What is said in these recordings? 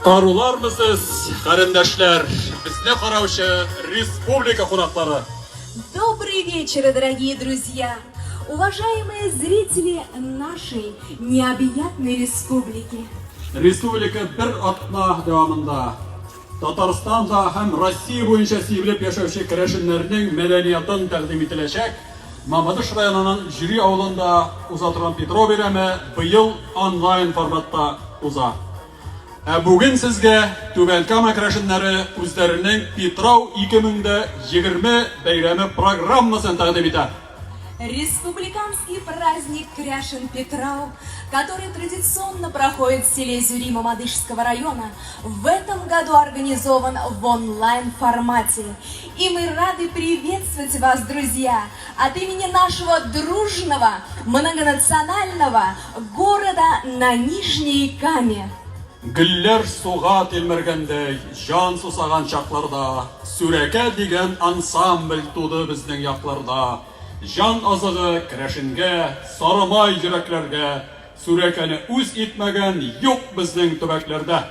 Арулармысыз, қарындашлар, бізне қараушы республика қонақтары. Добрый вечер, дорогие друзья! Уважаемые зрители нашей необъятной республики! Республика бір атна дәвамында Татарстанда һәм Россия буенча сибелеп яшәүче керәшеннәрнең мәдәниятын тәкъдим ителәчәк Мамадыш районының Жюри авылында уза торган Петрау бәйрәме быел онлайн форматта уза. Бүген сезгә Түбән Кама керәшеннәре үзләренең Петрау 2020 бәйрәме программасын тәкъдим итә. Республиканский праздник Кряшен Петрау, который традиционно проходит в селе Зюри Мамадышского района, в этом году организован в онлайн-формате. И мы рады приветствовать вас, друзья, от имени нашего дружного, многонационального города на Нижней Каме. Гөлләр суга тилмергәндәй, жан сусаган чакларда, Сүрәкә дигән ансамбль туды безнең якларда. Жан азыгы керәшенгә, сарымай йөрәкләргә, Сүрәкәне үз итмәгән юк безнең төбәкләрдә.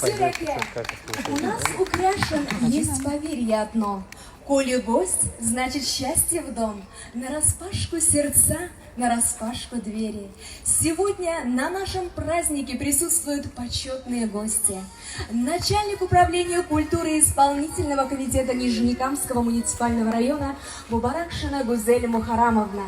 Все-таки у нас у Кряшин есть поверье одно. Коли гость, значит счастье в дом. Нараспашку сердца, нараспашку двери. Сегодня на нашем празднике присутствуют почетные гости. Начальник управления культуры исполнительного комитета Нижнекамского муниципального района Мубаракшина Гузель Мухарамовна.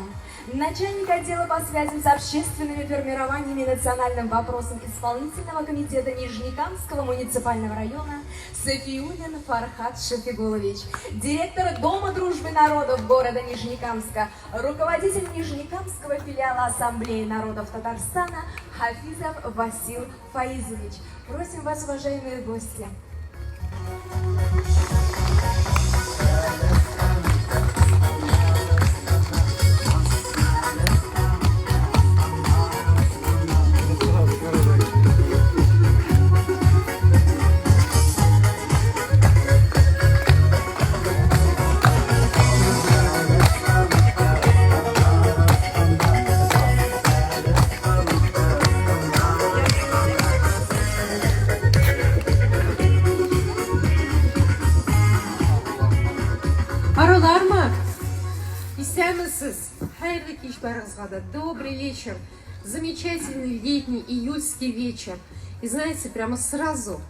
Начальник отдела по связям с общественными формированиями и национальным вопросам исполнительного комитета Нижнекамского муниципального района Софиулин Фархат Шафигулович, директор Дома дружбы народов города Нижнекамска, руководитель Нижнекамского филиала Ассамблеи народов Татарстана Хафизов Васил Фаизович. Просим вас, уважаемые гости. Хайрлы кичбаразгада. Добрый вечер. Замечательный летний июльский вечер. И знаете, прямо сразу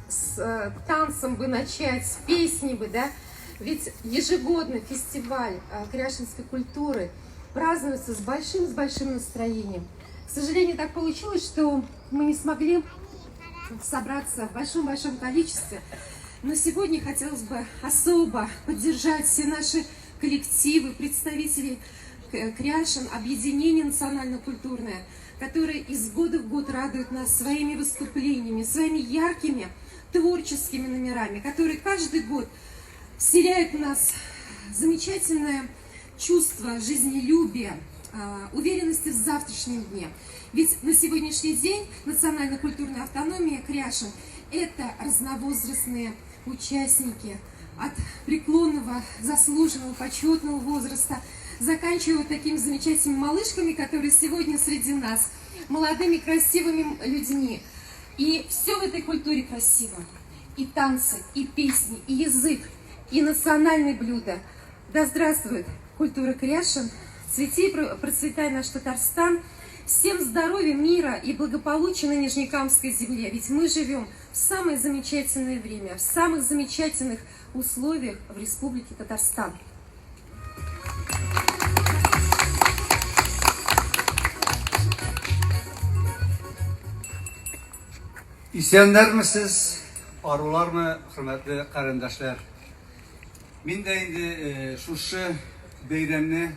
с танцем бы начать, с песней бы, да? Ведь ежегодно фестиваль кряшинской культуры празднуется с большим настроением. К сожалению, так получилось, что мы не смогли собраться в большом количестве. Но сегодня хотелось бы особо поддержать все наши коллективы, представителей Кряшин, объединение национально-культурное, которые из года в год радуют нас своими выступлениями, своими яркими творческими номерами, которые каждый год вселяют в нас замечательное чувство жизнелюбия, уверенности в завтрашнем дне. Ведь на сегодняшний день национально-культурная автономия Кряшин – это разновозрастные участники от преклонного, заслуженного, почетного возраста, заканчивая такими замечательными малышками, которые сегодня среди нас, молодыми, красивыми людьми. И все в этой культуре красиво. И танцы, и песни, и язык, и национальные блюда. Да здравствует культура Кряшин, цвети и процветай наш Татарстан. Всем здоровья, мира и благополучия на Нижнекамской земле. Ведь мы живем в самое замечательное время, в самых замечательных условиях в Республике Татарстан. İsyanlarmısınız, arılar mı, hürmetli karindaşlar? Min de indi şuşu beyramni,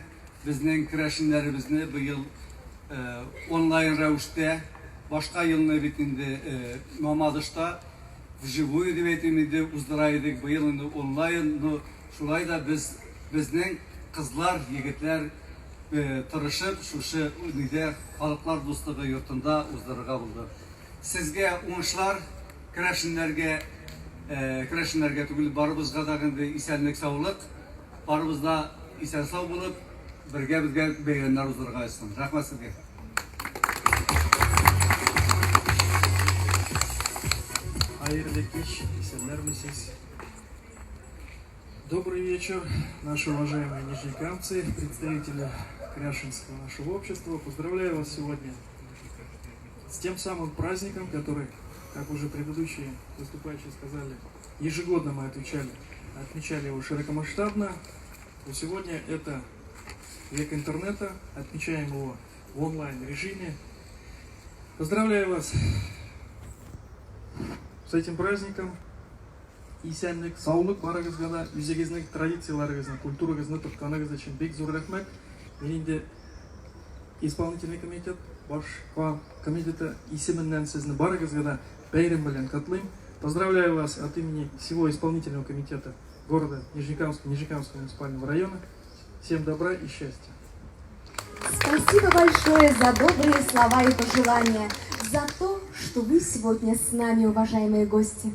bizning Krashinlarimizni bu yıl onlayn ravishda, boshqa yilni bitindi Mamadishda vjivuy deb aytaymiz, uzdiraydik. Bu yil endi onlayn, shulay da bizning qizlar, yigitlar tirishib şuşu uyda xalqlar do'stligi yurtida uzdirga bo'ldi. Sizga o'ngishlar, Krashinlarga tugul baribizga da endi esenlik, sog'lik, baribizda esen sog' bo'lib, birga bizga bayramlar uzdirga aytsin. Rahmat sizga. Хайрлы кич, эсенлермисиз. Добрый вечер, наши уважаемые нижнекамцы, представители Кряшинского нашего общества. Поздравляю вас сегодня с тем самым праздником, который, как уже предыдущие выступающие сказали, ежегодно мы отмечали его широкомасштабно. Но сегодня это век интернета, отмечаем его в онлайн-режиме. Поздравляю вас с этим праздником. Исәнлек, саулык барыгызга да, үзегезнең традицияларыгызны, культурагызны тотканыгыз өчен бик зур рәхмәт. Мин инде исполнительный комитет, башка комитеты исеменнән сезне барыгызга да бәйрәм белән котлыйм. Поздравляю вас от имени всего исполнительного комитета города Нижнекамского муниципального района. Всем добра и счастья. Спасибо большое за добрые слова и пожелания, за то, что вы сегодня с нами, уважаемые гости.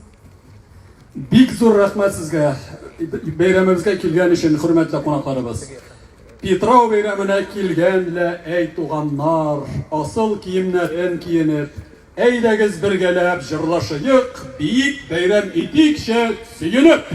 Бик зур рахмат сезгә. Бәйрәмебезгә килгән өчен, хөрмәтле кунакларыбыз. Петрау бәйрәменә килгән лә әй туганнар, асыл киемнәрен киенеп, әйдәгез бергәләп җырлашыйк, бик бәйрәм итикче сөенеп.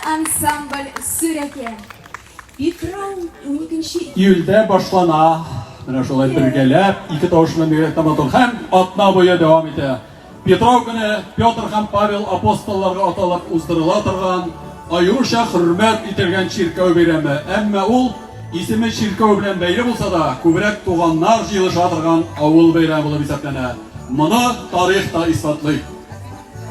Ансамбль Сүрәке. Петров 12-нче Июльдә башлана. Менә шулай бергәләп, ике тавышлы бигрәк тә матур һәм атна буе дәвам итә. Петров көне Петр һәм Павел апостолларга аталып уздырыла торган, аеруча хөрмәт ителгән чиркәү бәйрәме. Әмма ул исеме чиркәү белән бәйле булса да, күбрәк туганнар җыелыша торган авыл бәйрәме булып исәпләнә. Моны тарих та исбатлый.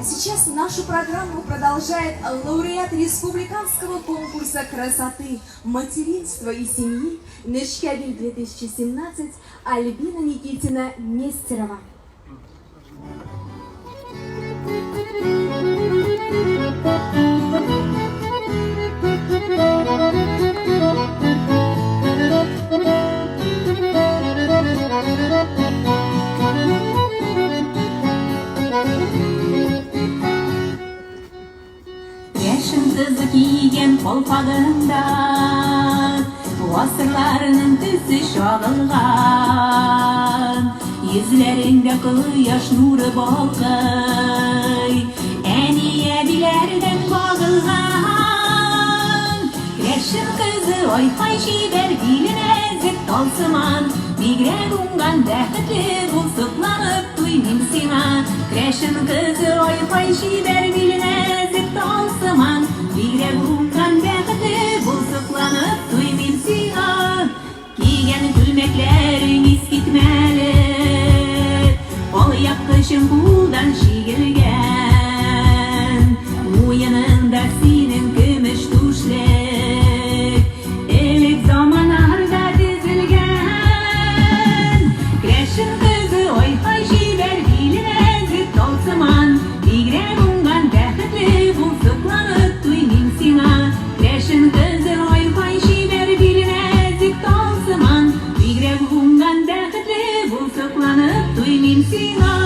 Сейчас нашу программу продолжает лауреат республиканского конкурса красоты, материнства и семьи Нешкабель 2017 Альбина Никитина Нестерова. Kızı giygen kolpağında asırlarının tüsü şalılgan yüzlerinde kıyaş nuru balkay eniye bilerden bağılgan Kreşin kızı oy hayşiber diline zıt talsıman Bigre bungan dehti bulsuklanıp duymin sina Kreşin kızı oy hayşiber diline zıt talsıman Bigre bungan dehti bulsuklanıp duymin sina Giygen gülmeklerin iskitmeli Ol yakışın buldan şiirgen Uyanında sinin gümüş tuşlek Elik zamanlarda dizilgen Kreşin kızı oy hayşiber diline zıt olsıman Bigre bungan dehti bulsuklanıp duymin sina Kreşin kızı oy hayşiber diline zıt olsıman Bigre bungan dehti bulsuklanıp duymin sina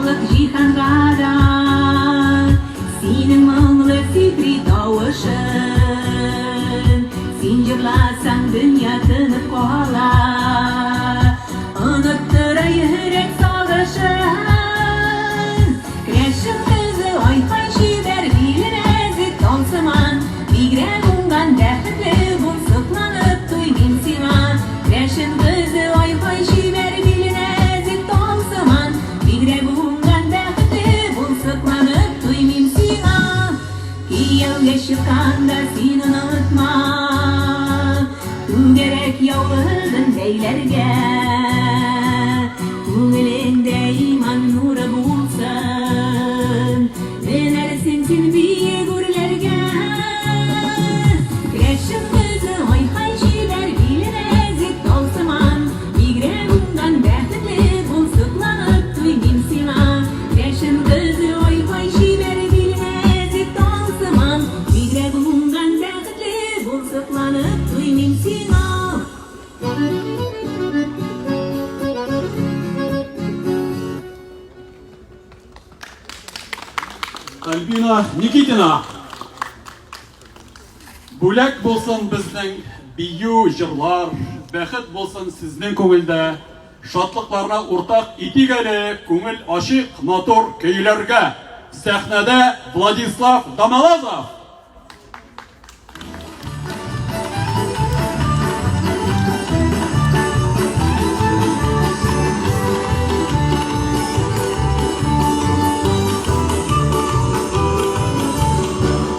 барлык җиһангада синең моңлы фикри тавышын син җырласаң дөнья тынып кала оныттыра йөрәк сагышын Крәшен кызы айкай җибәр биленәзе тансыман бигрәк уңган бәхетле бул сокланып туй мин сиңа Крәшен кызы айкай җибәр биленәзе тансыман бигрәк уңган бәхетле бул сокланып туй мин сиңа Кияүгә чыкканда син онытма Түгәрәк яулыгын бәйләргә Күңелеңдә иман нуры булсын Менәрсең син биек үрләргә Крәшен кызы айкай җибәр биленәзек талсыман Бигрәк уңган бәхетле бул сокланып туй мин сиңа Крәшен кызы айкай җибәр биленәзек талсыман Бигрәк уңган бәхетле бул сокланып туй мин сиңа Альбина Никитина. Бүләк булсын безнең бию җырлар, бәхет булсын сезнең күңелдә. Шатлыкларга уртак итик әле күңел ачык матур көйләргә. Сәхнәдә Владислав Домолазов.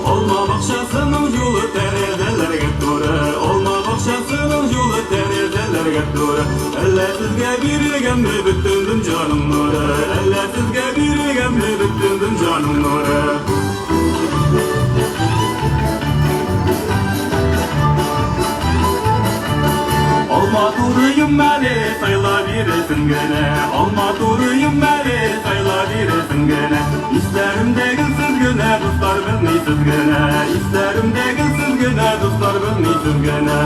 Olma bakşasının yolu teredelerge doğru Olma bakşasının yolu teredelerge doğru Elle sizge birilgen mi bütündüm canım nuru Elle sizge birilgen mi bütündüm canım nuru Olma duruyum beni sayla biresin gene Olma duruyum beni sayla biresin gene İsterim de gülsüz güne dostlar bilmeysiz gene İsterim de gülsüz güne dostlar bilmeysiz gene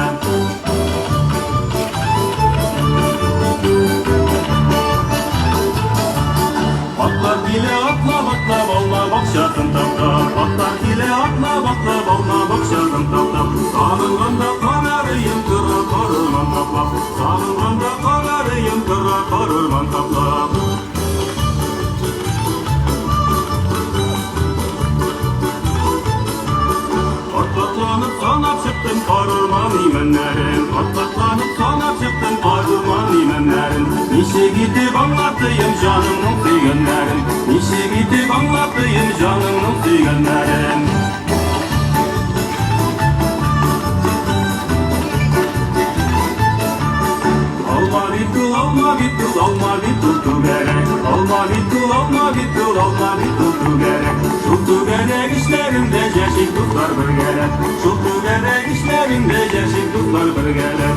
Atlar dile atla bakla olma bakşasın taptap Atlar dile atla bakla olma bakşasın taptap Sağılganda kanarıyım kıra karırman taplap Sağılganda kanarıyım kıra karırman taplap Atlatlanıp sana çıktım karırman imenlerin Atlatlanıp sana çıktım karırman imenlerin Nişe gidip anlatayım canımın suygenlerin Nişe gidip anlatayım canımın suygenlerin Alma bitul, alma bitul, alma bitul tu gerek Alma bitul, alma bitul, alma bitul tu gerek Şu tu gerek işlerimde yaşık tutlar bir gerek Şu tu gerek işlerimde yaşık tutlar bir gerek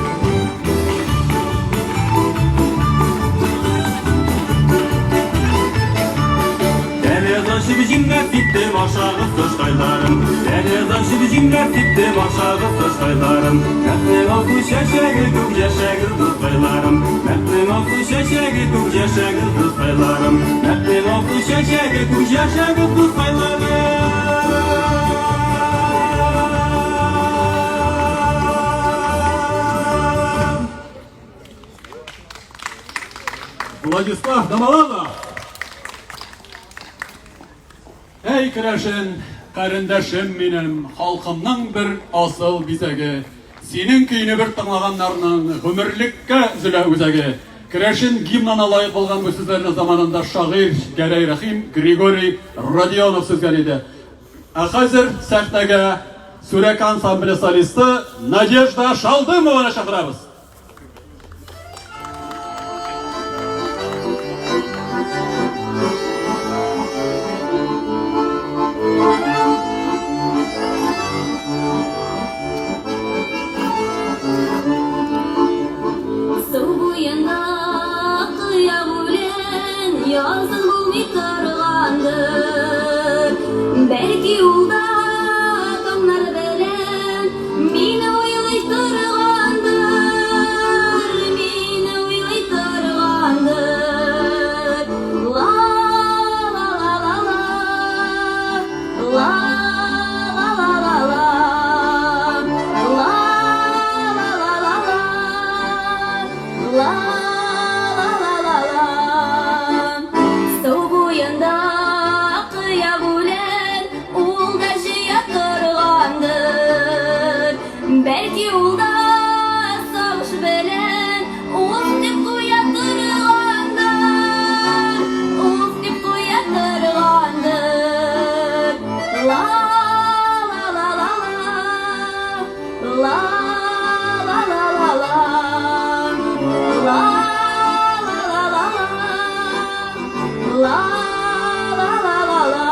Deniz aşıp cimlet gittim aşağı sıçkaylarım Deniz aşıp cimlet gittim aşağı sıçkaylarım Mehmet olsun şeşegi tüm yaşagı kızkaylarım Mehmet olsun şeşegi tüm yaşagı kızkaylarım Mehmet olsun şeşegi tüm yaşagı kızkaylarım Владислав Домолазов. Ey Крәшен, карындашым минем, халкымның бер асыл бизәге. Синең көйне бер тыңлаганнарның гомерлеккә үзелә үзәге. Крәшен гимнына лаек булган бу сүзләрне заманында шагыйрь Гәрәй Рәхим Григорий Родионов сөзгән иде. Ә хәзер сәхнәгә Сүрәк ансамбле солисты Надежда Шалдымованы чакырабыз. Belki ulda adamlar belen mine oylay turgandır yolda savaş belen Uf dip kuyatırgandır Uf dip kuyatırgandır La la la la la La la la la la La la la la la La la la la la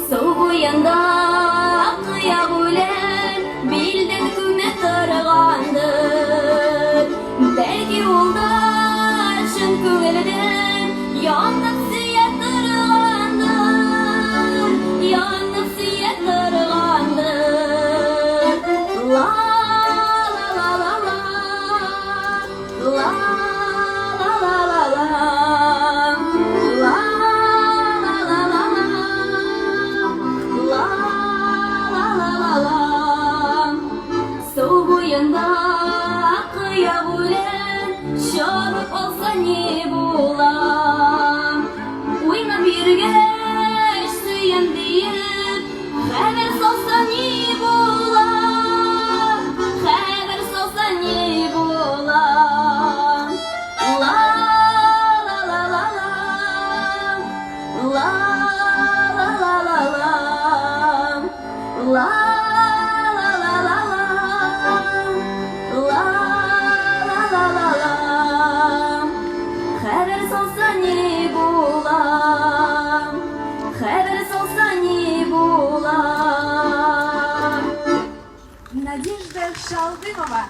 Soğuyanda akıya gülen Bilden küme tırgandır Belki yolda şın küvelden Yanıp siyettirgandır Yanıp siyettirgandır La la la la la La la la la la La la la la la La la la la la Soğuyanda akıya gülen Şabık olsa ne bulam Uyma birge süyen deyip Haber salsa ne bulam Haber salsa ne bulam La la la la la La la la la la La la la la la La la la la la Haber salsa ne bulam Haber salsa ne bulam Надежда Шалдымова.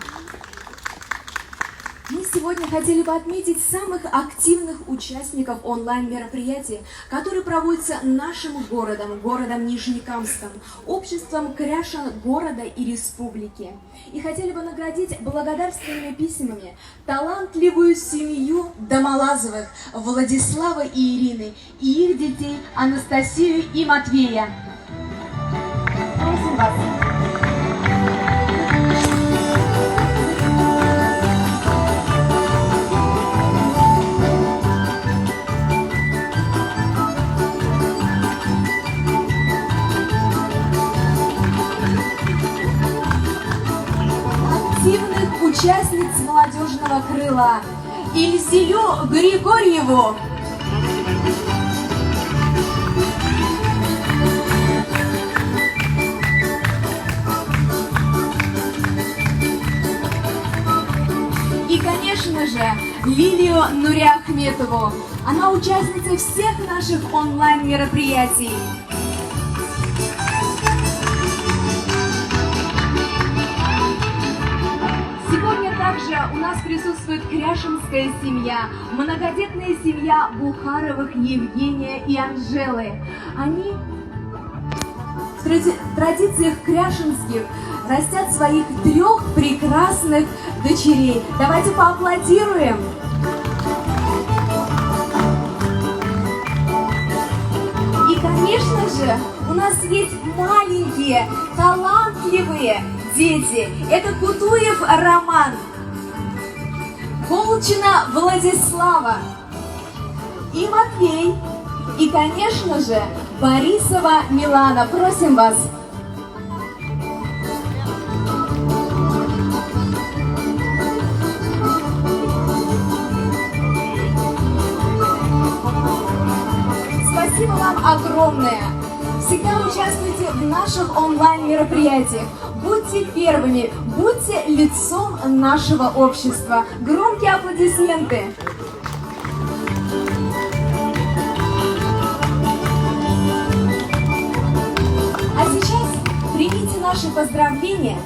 Мы сегодня хотели бы отметить самых активных участников онлайн-мероприятий, которые проводятся нашим городом Нижнекамском, обществом кряшен города и республики. И хотели бы наградить благодарственными письмами талантливую семью Домолазовых, Владислава и Ирины, и их детей Анастасию и Матвея. Просим вас. Активных участниц молодежного крыла Ильзилю Григорьеву. И, конечно же, Лилию Нуриахметову. Она участница всех наших онлайн-мероприятий. Сегодня также у нас присутствует кряшинская семья, многодетная семья Бухаровых Евгения и Анжелы. Они в традициях кряшинских растят своих 3 прекрасных дочерей. Давайте поаплодируем. И, конечно же, у нас есть маленькие, талантливые дети. Это Кутуев Роман, Колчина Владислава и Матвей. И, конечно же, Борисова Милана. Просим вас. Спасибо вам огромное. Всегда участвуйте в наших онлайн-мероприятиях. Будьте первыми, будьте лицом нашего общества. Громкие аплодисменты. А сейчас примите наши поздравления,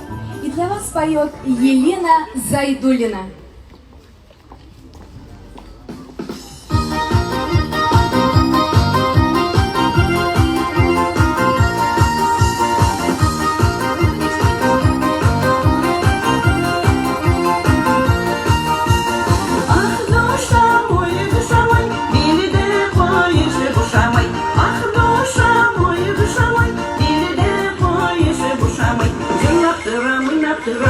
и для вас поет Елена Зайдулина. Тырам,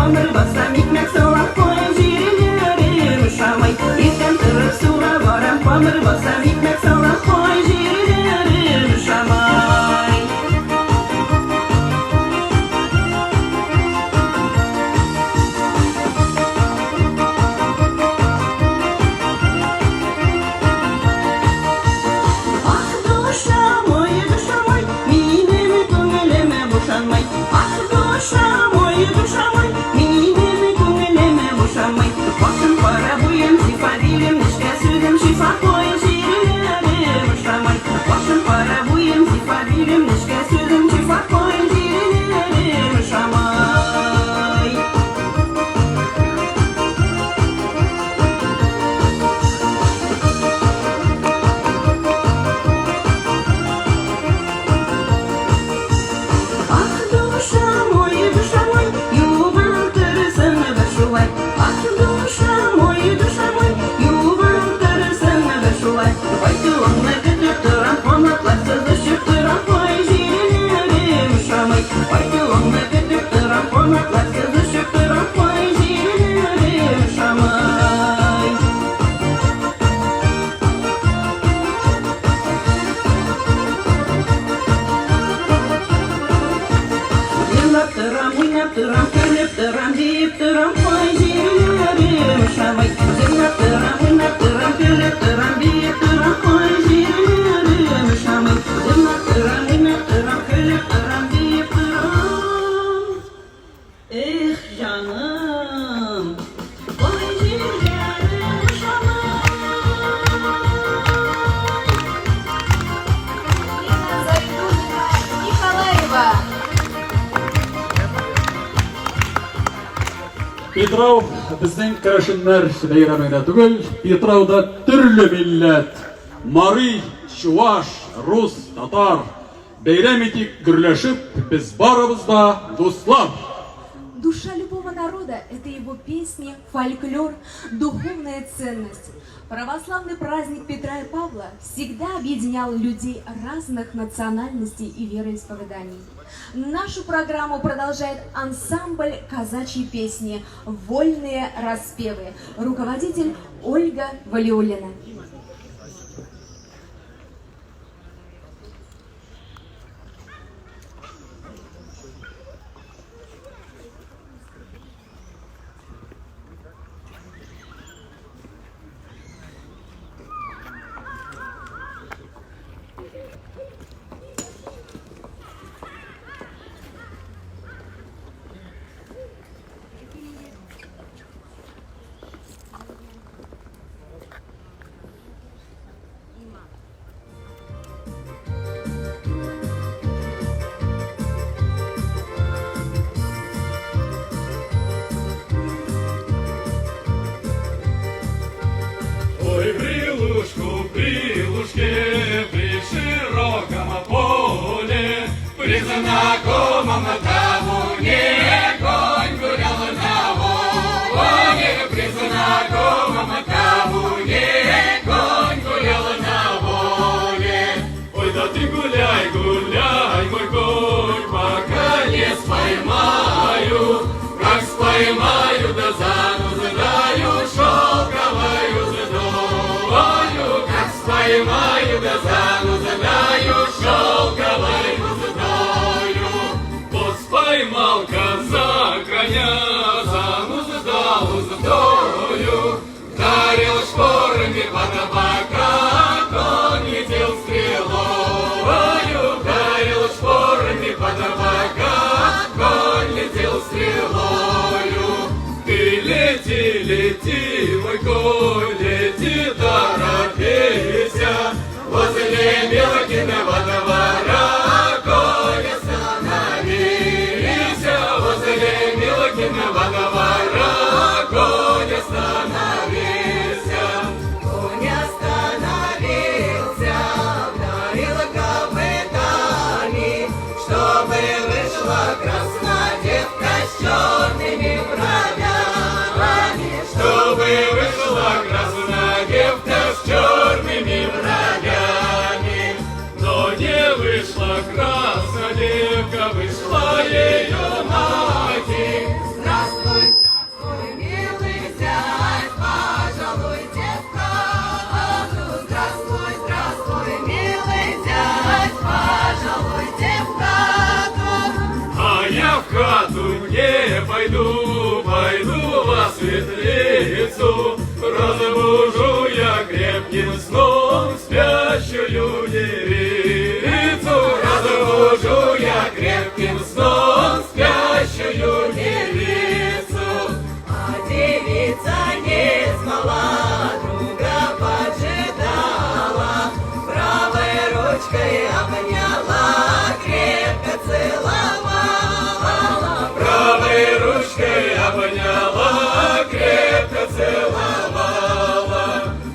Komur basam ikmek soğan koy jirilerim uşamay İlten tırıp suğa varam komur basam ikmek soğan koy jirilerim uşamay Ah duşam oy minim gönlüme boşanmay Ah duşam oy minim gönlüme boşanmay Başım para buyum şifa dilim nişke südüm şifa koy jirilerim uşamay Başım para buyum şifa dilim nişke südüm şifa koy jirilerim uşamay Ah duşam oy yuvan kırsın başuay Ah duşam oy yuvan kırsın başuay Haydi onunla gidip duran konaklar sızışıp duran koy jirilerim uşamay Haydi onunla gidip duran konaklar sızışıp duran koy jirilerim uşamay Yılaptıram, oynaptıram, kölüptıram, deyiptıram, koy jirilerim uşamay Yılaptıram, oynaptıram, kölüptıram, deyiptıram, koy jirilerim uşamay Yılaptıram, oynaptıram, kölüptıram, deyiptıram Eh canım, koy jirilerim uşamay Ирина Зайдуллина Николаева. Петров біздің керәшеннәр бәйрәмендә түгел, Петровда төрле милләт, Марий, Чуваш, Рус, Татар бәйрәм итик, гөрләшеп, без барыбыз да дуслар. Душа любого народа – это его песни, фольклор, духовная ценность. Православный праздник Петра и Павла всегда объединял людей разных национальностей и вероисповеданий. Нашу программу продолжает ансамбль казачьей песни «Вольные распевы». Руководитель Ольга Валиуллина. Ой, брилушке, при широком поле, при знакомом табуне конь гулял на воле, при знакомом табуне конь гулял на воле. Ой, да ты гуляй, гуляй, мой конь, пока не споймаю, как споймаю, да занудаю шелковою задою, как споймаю, да занудаю шелковою задою. Вот споймал казак коня, занудал уздою, дарил шпорами под бока, конь летел стрелою, дарил шпорами под бока, конь летел стрелою. Ты лети, лети, мой конь, лети, торопися, возле Белкиного двора конь остановися, возле Белкиного двора конь остановился. Конь остановился, ударил копытами, чтобы вышла красная девка с черными бровями, чтобы вышла красная пойду, пойду во светлицу, разбужу я крепким сном спящую девицу, разбужу я крепким сном спящую девицу. А девица не спала, друга поджидала, правой ручкой обняла, крепко целовала. Правой ручкой обняла, крепко целовала.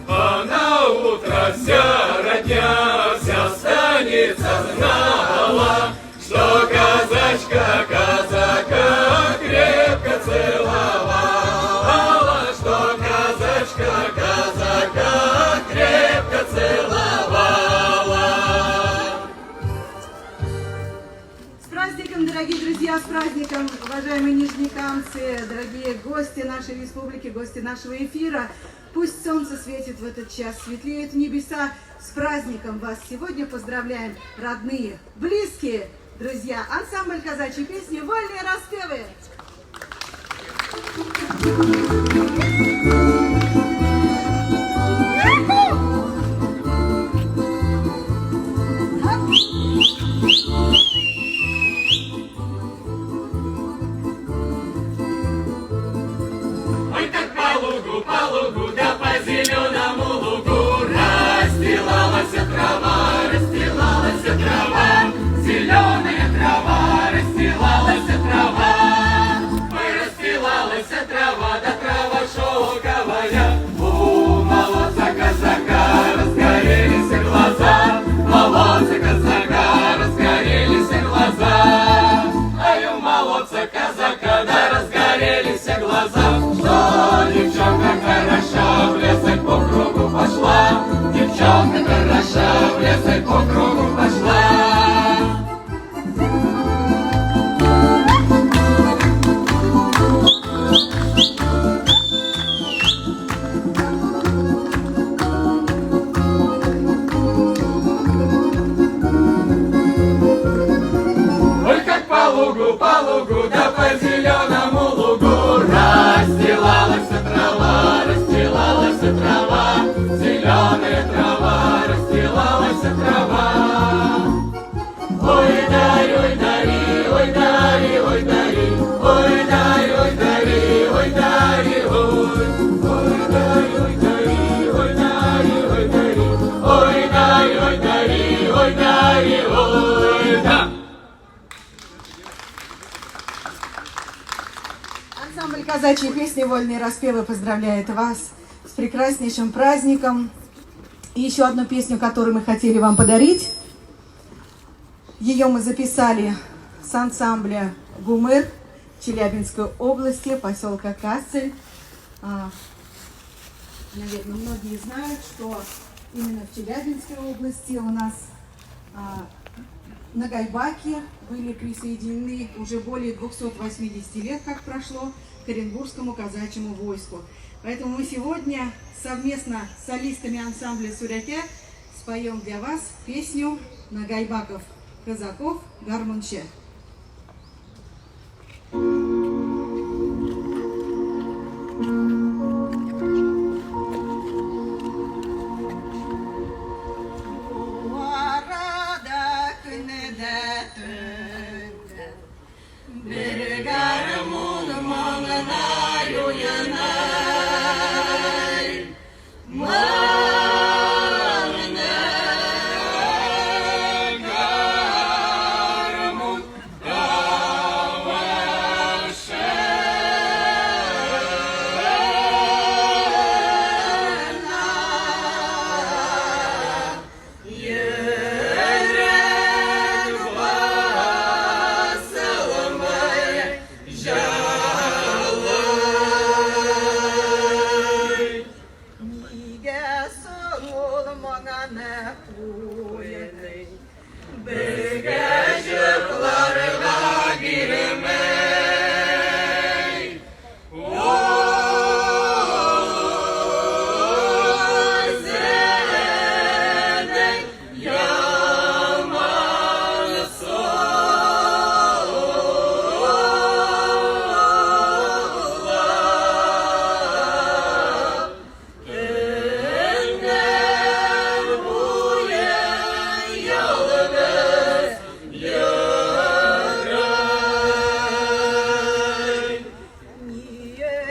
А на утро вся родня, вся станица знала, что казачка казака крепко целовала, что казачка казака крепко целовала. С праздником, дорогие друзья, с праздником, уважаемые нижнекамцы, дорогие гости нашей республики, гости нашего эфира. Пусть солнце светит в этот час, светлеют небеса. С праздником вас сегодня поздравляем, родные, близкие, друзья. Ансамбль казачьей песни «Вольные распевы». Ой, как по лугу, да по зеленому лугу расстилалась трава, зеленая трава, расстилалась трава. Ой, расстилалась трава, да трава шелковая. У молодца казака разгорелись глаза, молодца казака разгорелись глаза. Ай, у молодца казака, да разгорелись глаза. Что девчонка хороша, в лесок по кругу пошла, девчонка хороша, в лесок по кругу пошла. Ой, как по лугу, да по зеленому лугу расстилалась трава, зеленая трава, расстилалась трава. Ой, дари, ой, дари, ой, дари, ой, дари, ой, дари, ой, дари, ой, дари, ой, ой, дари, ой, дари, ой, дари, ой, дари, ой, дари, ой, дари, ой, дари, ой, да. Ансамбль казачьей песни «Вольные распевы» поздравляет вас с прекраснейшим праздником. И еще одну песню, которую мы хотели вам подарить. Ее мы записали с ансамбля «Гумыр» Челябинской области, поселка Кассель. Наверное, многие знают, что именно в Челябинской области у нас на Гайбаке были присоединены уже более 280 лет, как прошло, к Оренбургскому казачьему войску. Поэтому мы сегодня совместно с солистами ансамбля «Суряке» споем для вас песню Нагайбаков казаков «Гармунче».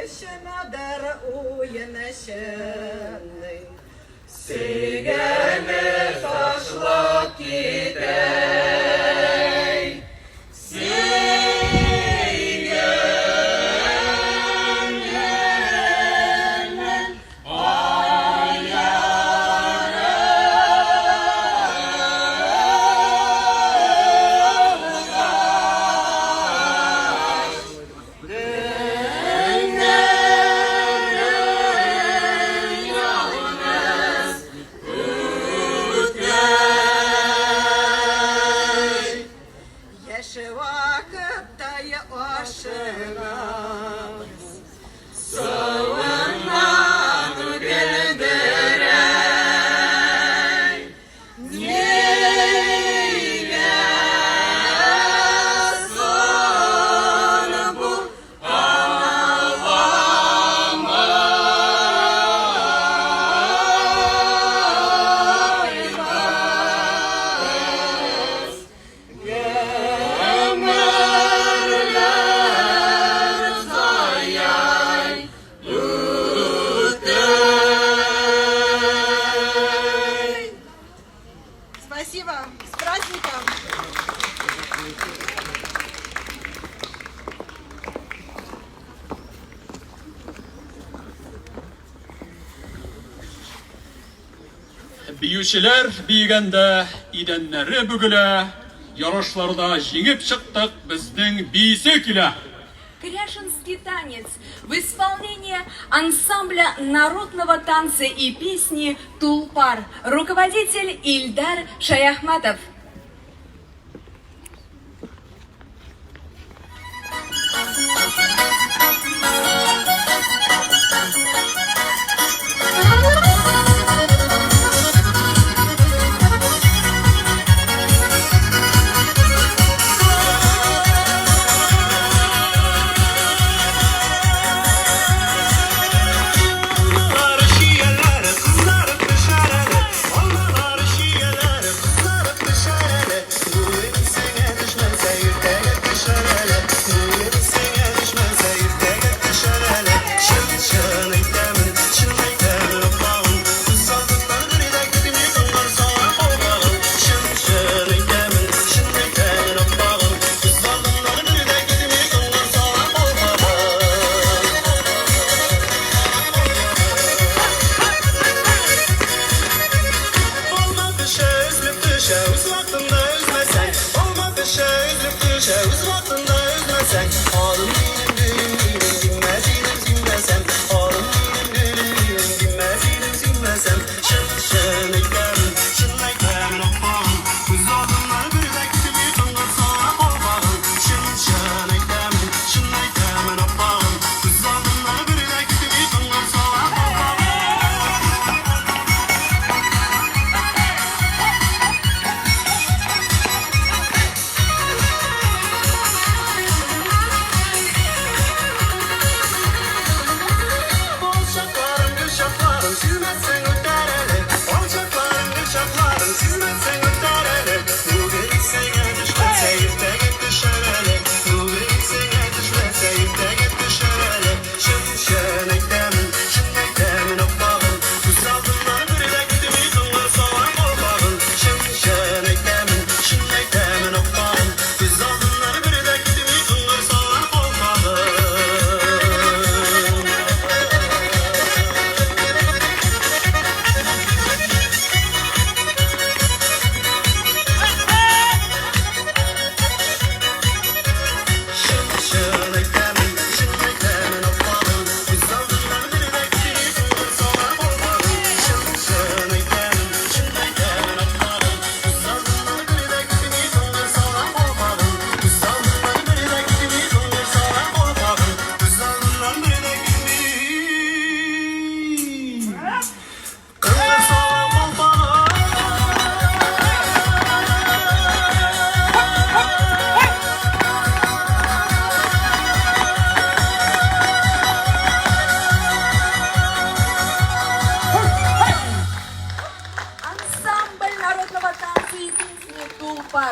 Şenader uyanışının Sigeni taşlap gidey Sigenin Yaşı vakittayı aşığım Savunmak güldürey Niye son bu Спасибо. С праздником! Биючеләр бигәндә идәннәре бөгелә, ярышларда җиңеп чыктык, безнең бийсе килә. Кряшинский танец в исполнении ансамбля народного танца и песни «Тулпар». Руководитель Ильдар Шаяхматов.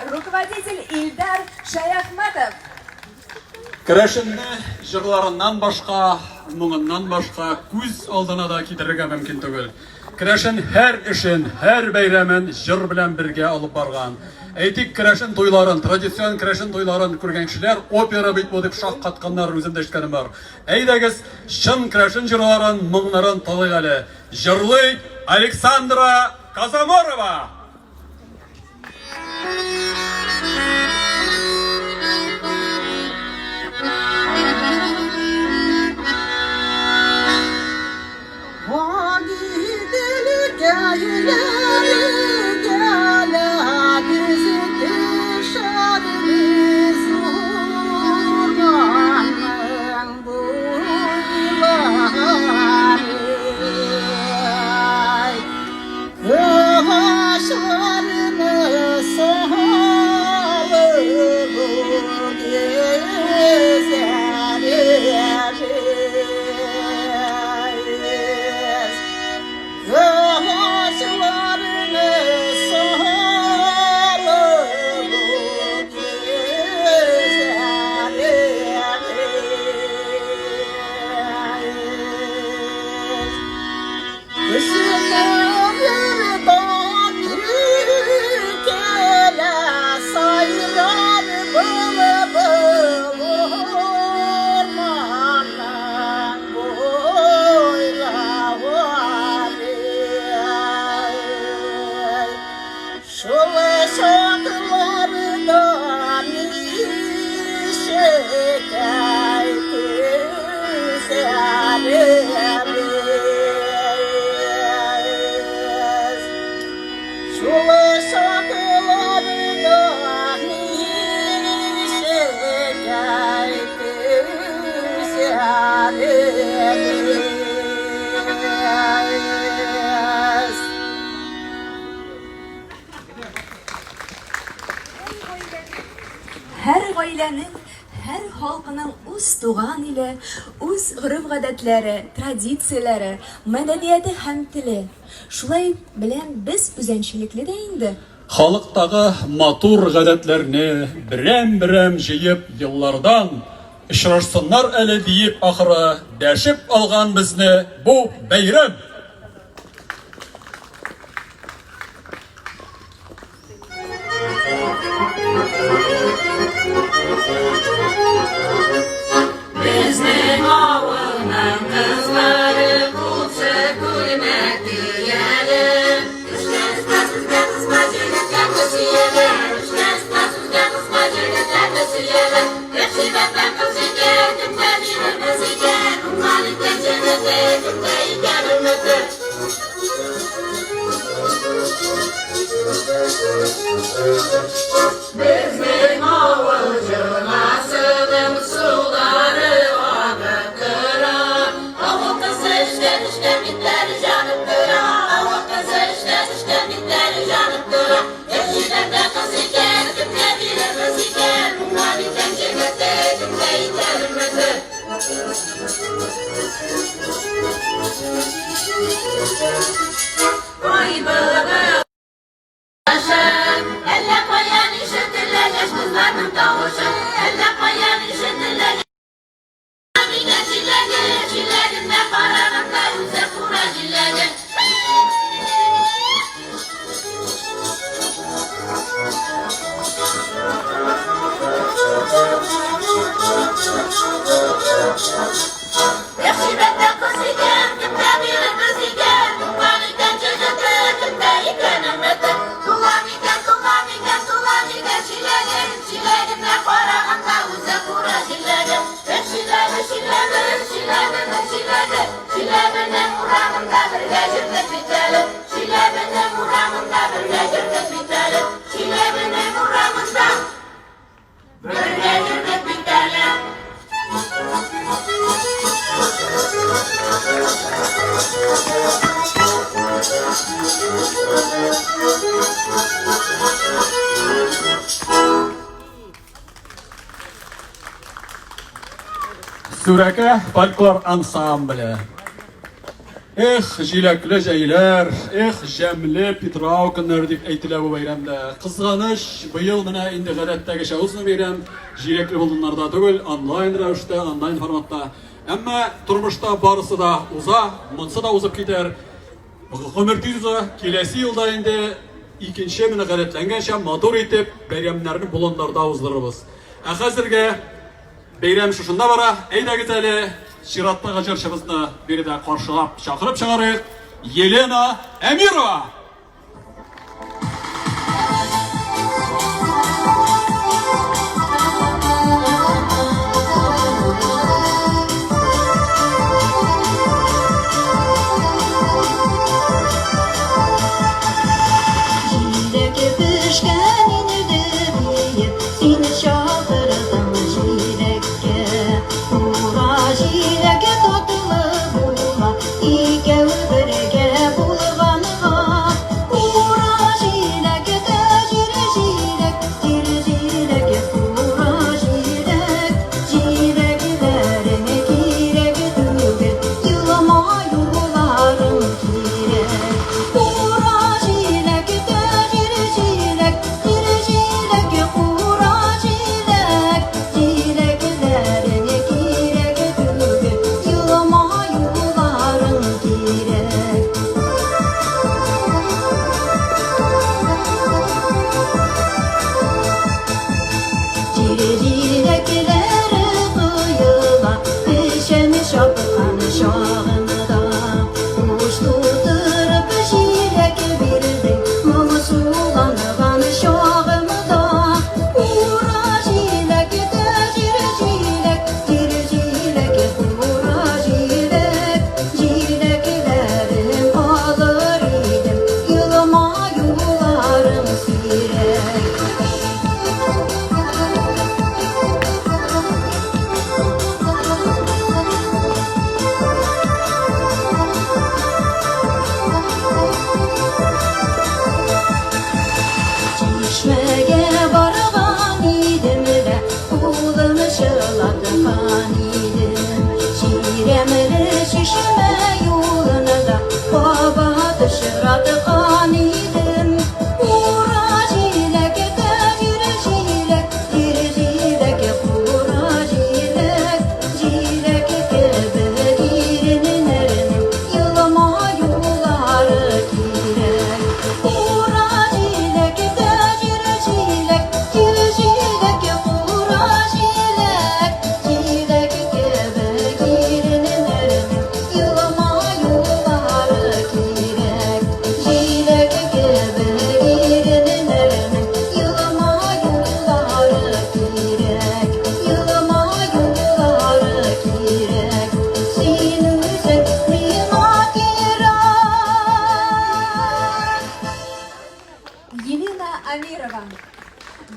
Руководитель Ильдар Шаяхматов. Крашинны җырларыннан башка, моңыннан башка күз алдына да китерергә мөмкин түгел. Керәшен һәр эшен, һәр бәйрәмен җыр белән бергә алып барган. Әйтик, керәшен туйларын, традицион керәшен туйларын күргән кешеләр опера бит бу дип шаккатканнар, үзем дә ишеткәнем бар. Әйдәгез, чын керәшен җырларын, моңнарын талыйк әле. Җырлый Александра Казаморова. Һәр гаиләнең, һәр халкының үз туган иле, үз гореф-гадәтләре, традицияләре, мәдәнияте һәм теле. Шулай белән без үзенчәлекле дә инде. Халыктагы матур гадәтләрне берәм-берәм җыеп еллардан очрашсыннар әле диеп ахыры дәшеп алган безне бу бәйрәм. Безнең авылның кызлары булсы күлмәк кияле. Üşкәнсә сезгә кызма җегеткә күсияле. Üşкәнсә сезгә кызма җегеткә күсияле. Яшибәтә күсигә, кемгә бирербез икән? Уңган икән җегете, кемгә икән өмете? Безнең авыл җырласының сулары агып тора. Авыл кызы эштән битләре җанып тора. Авыл кызы эштән битләре җанып тора. Яшибәтә кыз икән, кемгә бирербез икән? Уңган икән җегете, кемгә икән өмете? Ай былыгы әллә каян ишетелә яшь кызларның тавышы, әллә каян ишетелә миңа җиләге, җиләгемә караганда үзе кура җиләге. Яшибәтә кыз икән, кемгә бирербез икән? Уңган икән җегете, кемгә икән өмете? Туган икән җиләге, җиләгемә караганда үзе кура җиләге. Җиләге, җиләгенең урамында бергә җөрдек бит әле. Җиләгенең урамында бергә җөрдек бит әле. Җиләгенең урамында бергә җөрдек бит әле. Сүрәкә фольклор ансамбле. Жиләкле җәйләр, җәмле Питрау көннәре дип әйтелә бу бәйрәмдә. Кызганыч, быел менә инде гадәттәгечә узмый бәйрәм, җиләкле булганнарда түгел, онлайн рәвештә, онлайн форматта. Әмма тормышта барысы да уза, монсы да узып китәр. Гомер тиза, киләсе елда инде икенче менә гадәтләнгәнчә матур итеп бәйрәмнәрне болыннарда уздырырбыз. Ә хәзергә бәйрәм шушында бара, әйдәгез әле чираттагы җырчыбызны биредә каршылап чакырып чыгарыйк. Елена Әмирова!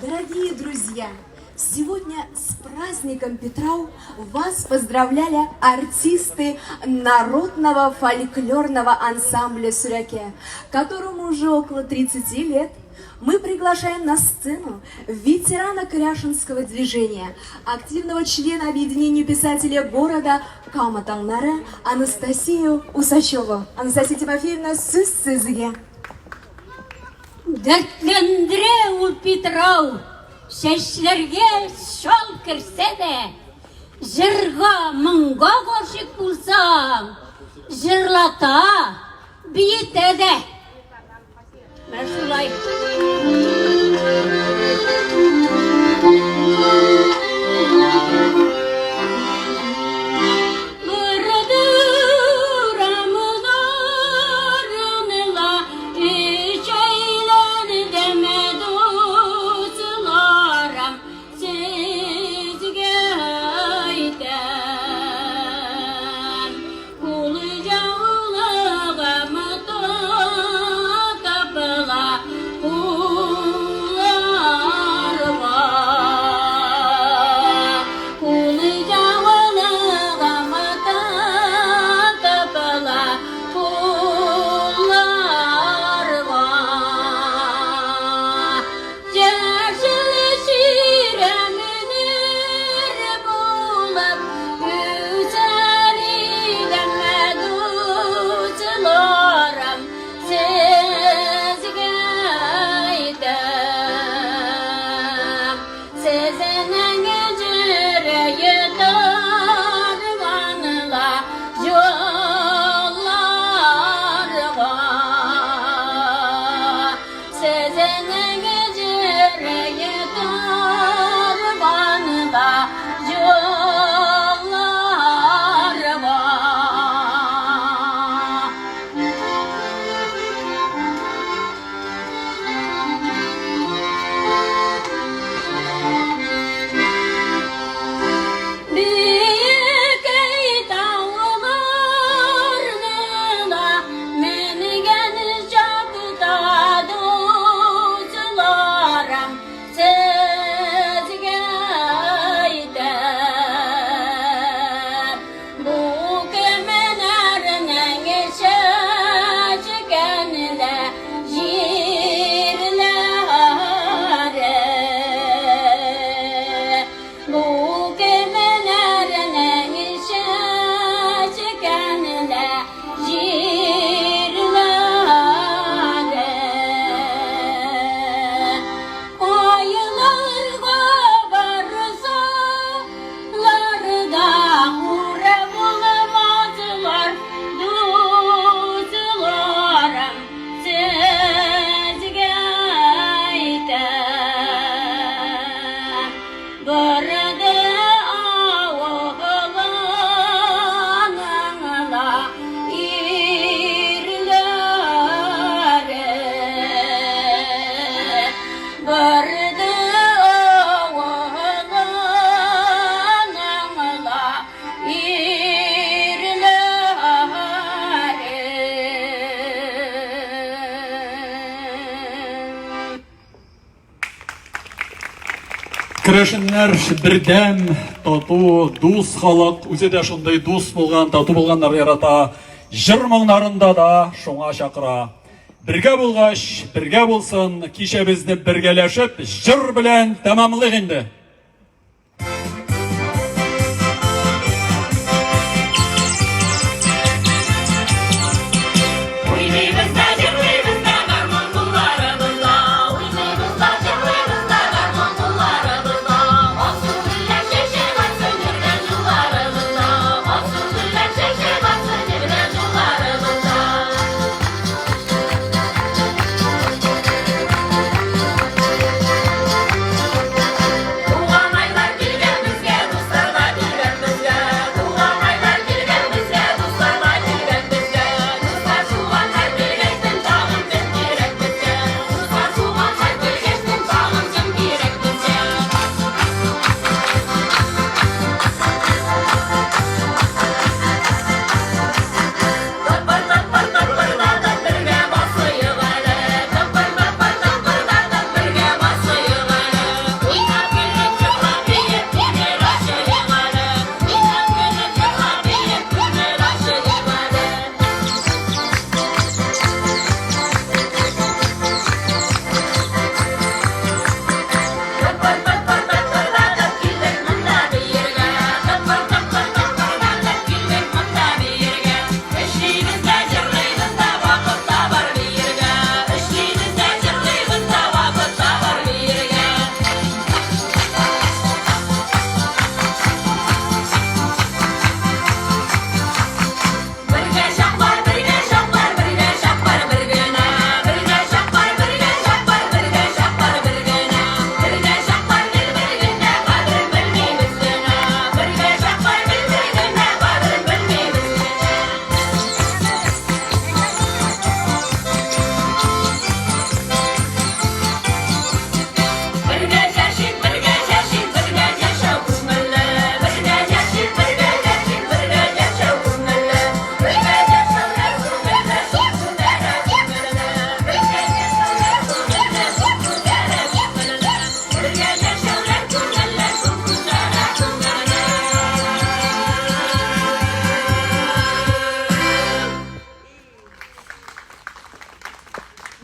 Дорогие друзья, сегодня с праздником Петрау вас поздравляли артисты народного фольклорного ансамбля «Сюряке», которому уже около 30 лет. Мы приглашаем на сцену ветерана Кряшинского движения, активного члена объединения писателей города Каматаңнары Анастасию Усачеву. Анастасия Тимофеевна, сөз сізге. Дәртләндіре ул Петрау, шәшләргә шал керсә дә, жырга моңга гашык булсаң, жырлата, биетә дә. Менә шулай. Керәшеннәр бердәм, тату, дус халык, үзе дә шундай дус булган, тату булганнар ярата. Җыр моңнарында да шуңа чакыра. Бергә булгач, бергә булсын, кичәбезне бергәләшеп, җыр белән тәмамлыйк инде.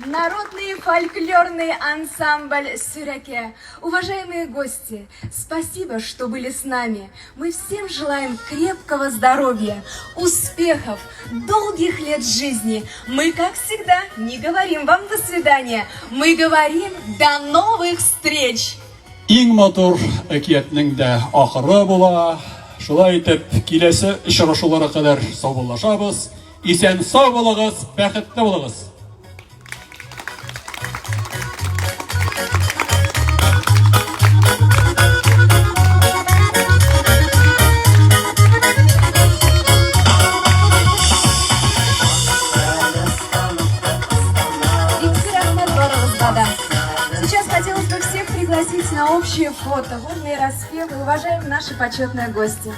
Народный фольклорный ансамбль «Сюряке». Уважаемые гости, спасибо, что были с нами. Мы всем желаем крепкого здоровья, успехов, долгих лет жизни. Мы, как всегда, не говорим вам «до свидания», мы говорим «до новых встреч». Иң матур әкиятнең дә ахыры була. Шулай итеп, киләсе очрашуларга кадәр саубуллашабыз. Исән сау булыгыз, бәхетле булыгыз. Сейчас хотелось бы всех пригласить на общее фото, водные распевы, уважаемые наши почетные гости.